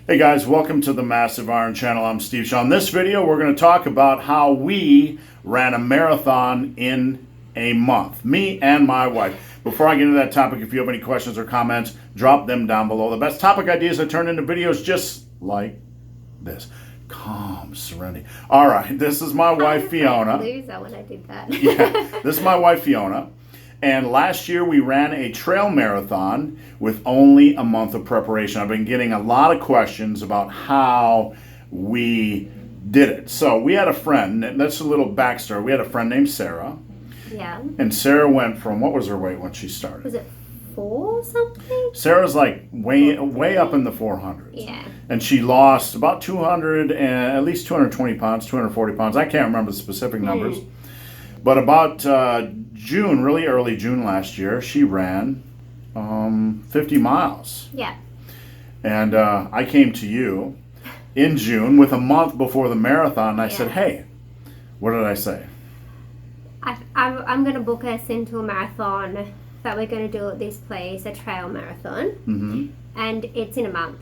Hey guys, welcome to the Massive Iron Channel. I'm Steve Shaw. In this video, we're going to talk about how we ran a marathon in a month. Me and my wife. Before I get into that topic, if you have any questions or comments, drop them down below. The best topic ideas I turn into videos just like this. Calm, serenity. All right, this is my wife, Fiona. Loser when I did that. Yeah, this is my wife, Fiona. And last year we ran a trail marathon with only a month of preparation. I've been getting a lot of questions about how we did it. So we had a friend, that's a little backstory. We had a friend named Sarah. Yeah. And Sarah went from, what was her weight when she started? Was it 4 something? Sarah's like way up in the 400s. Yeah. And she lost about 200 and at least 220 pounds, 240 pounds. I can't remember the specific numbers. But about June, really early June last year, she ran 50 miles. Yeah. And I came to you in June with a month before the marathon, and I said, hey, what did I say? I'm going to book us into a marathon that we're going to do at this place, a trail marathon. Mm-hmm. And it's in a month.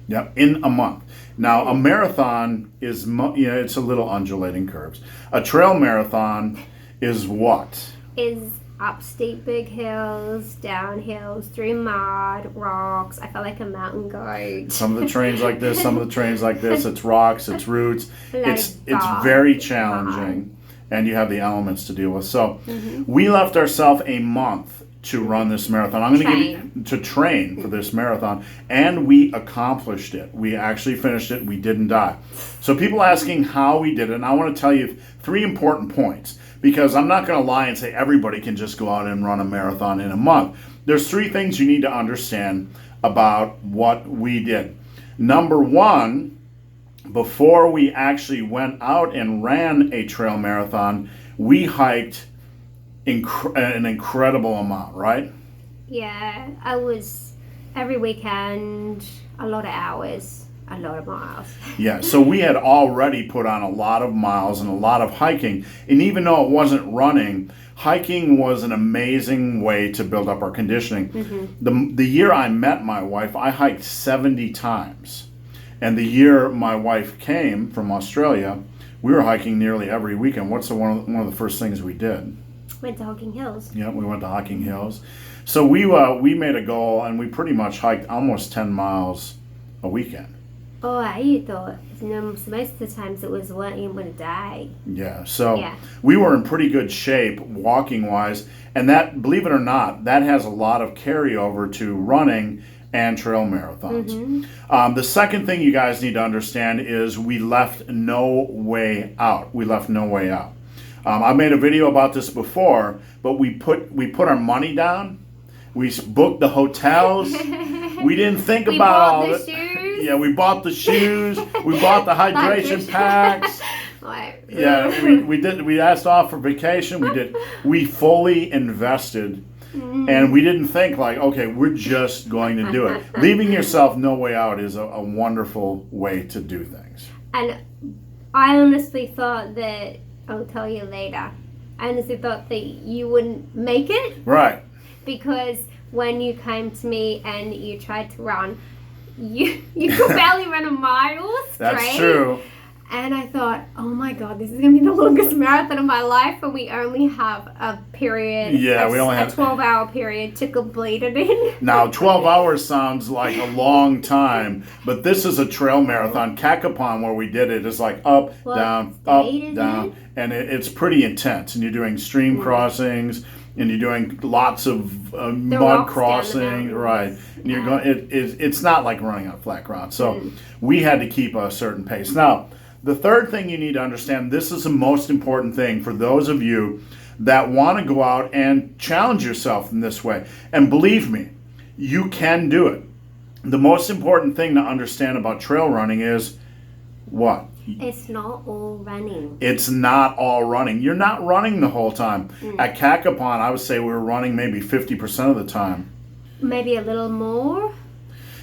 Yep, in a month. Now, a marathon is, it's a little undulating curves. A trail marathon is what? Is up steep big hills, down hills, through mud, rocks. I felt like a mountain goat. Some of the trains like this, some of the trains like this. It's rocks, it's roots. It's God. very challenging, and you have the elements to deal with. So we left ourselves a month to run this marathon. I'm going to give you to train for this marathon, and we accomplished it. We actually finished it. We didn't die. So people asking how we did it, and I want to tell you 3 important points, because I'm not going to lie and say everybody can just go out and run a marathon in a month. There's 3 things you need to understand about what we did. Number 1, before we actually went out and ran a trail marathon, we hiked an incredible amount, right? Yeah, I was every weekend, a lot of hours, a lot of miles. Yeah, so we had already put on a lot of miles and a lot of hiking. And even though it wasn't running, hiking was an amazing way to build up our conditioning. The year I met my wife, I hiked 70 times. And the year my wife came from Australia, we were hiking nearly every weekend. What's one of the first things we did? Went to Hocking Hills. Yeah, we went to Hocking Hills. So we made a goal, and we pretty much hiked almost 10 miles a weekend. Oh, I thought most of the times it was one in a day. Yeah, so we were in pretty good shape walking-wise, and that, believe it or not, that has a lot of carryover to running and trail marathons. The second thing you guys need to understand is we left no way out. We left no way out. I made a video about this before, but we put our money down. We booked the hotels. We didn't think about all the it. Shoes. Yeah, we bought the shoes. We bought the hydration packs. Yeah, we did. We asked off for vacation. We did. We fully invested, and we didn't think like, okay, we're just going to do it. Leaving yourself no way out is a wonderful way to do things. And I honestly thought that, I'll tell you later, I honestly thought that you wouldn't make it. Right. Because when you came to me and you tried to run, you could barely run a mile straight. That's true. And I thought, oh my God, this is going to be the longest marathon of my life, and we only have a period, we only have a 12-hour period to complete it in. Now, 12 hours sounds like a long time, but this is a trail marathon. Cacapon, where we did it, is like up, down, and it's pretty intense. And you're doing stream crossings, and you're doing lots of mud crossing, right? And you're going. It's not like running on flat ground. So we had to keep a certain pace. Now, the third thing you need to understand, this is the most important thing for those of you that want to go out and challenge yourself in this way. And believe me, you can do it. The most important thing to understand about trail running is what? It's not all running. It's not all running. You're not running the whole time. At Cacapon, I would say we were running maybe 50% of the time. Maybe a little more?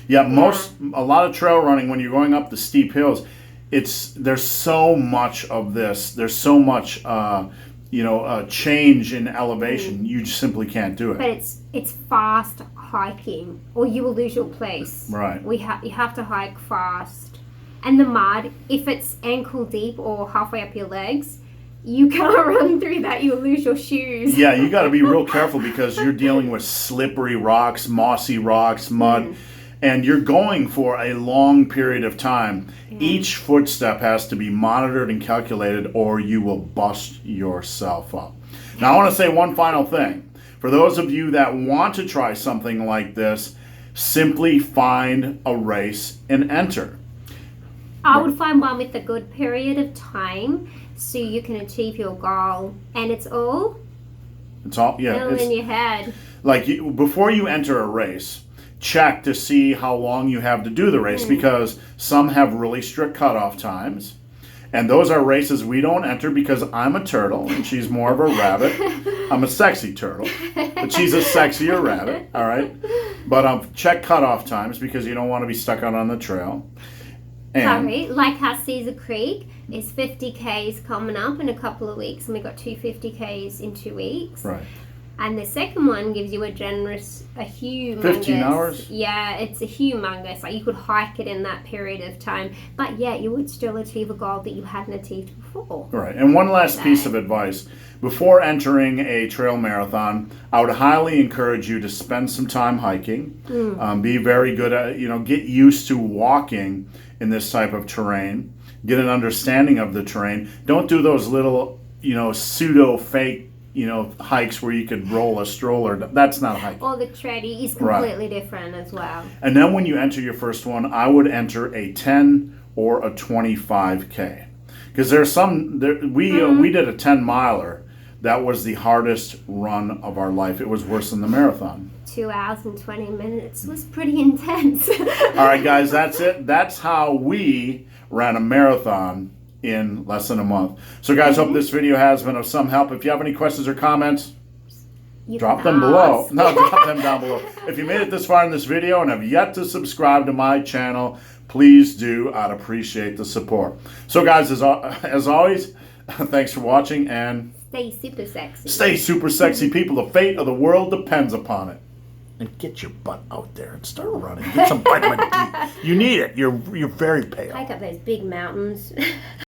Yeah, a lot of trail running, when you're going up the steep hills, there's so much of this. There's so much change in elevation. You just simply can't do it. But it's fast hiking, or you will lose your place. Right. You have to hike fast, and the mud, if it's ankle deep or halfway up your legs, you can't run through that. You'll lose your shoes. Yeah, you got to be real careful because you're dealing with slippery rocks, mossy rocks, mud, and you're going for a long period of time. Each footstep has to be monitored and calculated, or you will bust yourself up. Now, I want to say one final thing. For those of you that want to try something like this, simply find a race and enter. I would find one with a good period of time so you can achieve your goal. And it's all in your head. Like before you enter a race, check to see how long you have to do the race because some have really strict cutoff times. And those are races we don't enter because I'm a turtle and she's more of a rabbit. I'm a sexy turtle, but she's a sexier rabbit, all right? But check cutoff times because you don't want to be stuck out on the trail. Sorry, like how Caesar Creek is 50 Ks coming up in a couple of weeks, and we got 250 Ks in 2 weeks. Right. And the second one gives you a humongous... 15 hours? Yeah, it's a humongous. Like, you could hike it in that period of time. But, yeah, you would still achieve a goal that you hadn't achieved before. Right. And one last piece of advice. Before entering a trail marathon, I would highly encourage you to spend some time hiking. Be very good at, get used to walking in this type of terrain. Get an understanding of the terrain. Don't do those little, pseudo-fake hikes where you could roll a stroller. That's not hiking. Or the treadie is completely different as well. And then when you enter your first one, I would enter a 10 or a 25K. Because we did a 10 miler. That was the hardest run of our life. It was worse than the marathon. 2 hours and 20 minutes was pretty intense. All right, guys, that's it. That's how we ran a marathon in less than a month. So guys, hope this video has been of some help. If you have any questions or comments, drop them below. No, drop them down below. If you made it this far in this video and have yet to subscribe to my channel, please do. I'd appreciate the support. So guys, as always, thanks for watching and stay super sexy. Stay super sexy, people. The fate of the world depends upon it. And get your butt out there and start running. Get some vitamin D. You need it. You're very pale. Hike up those big mountains.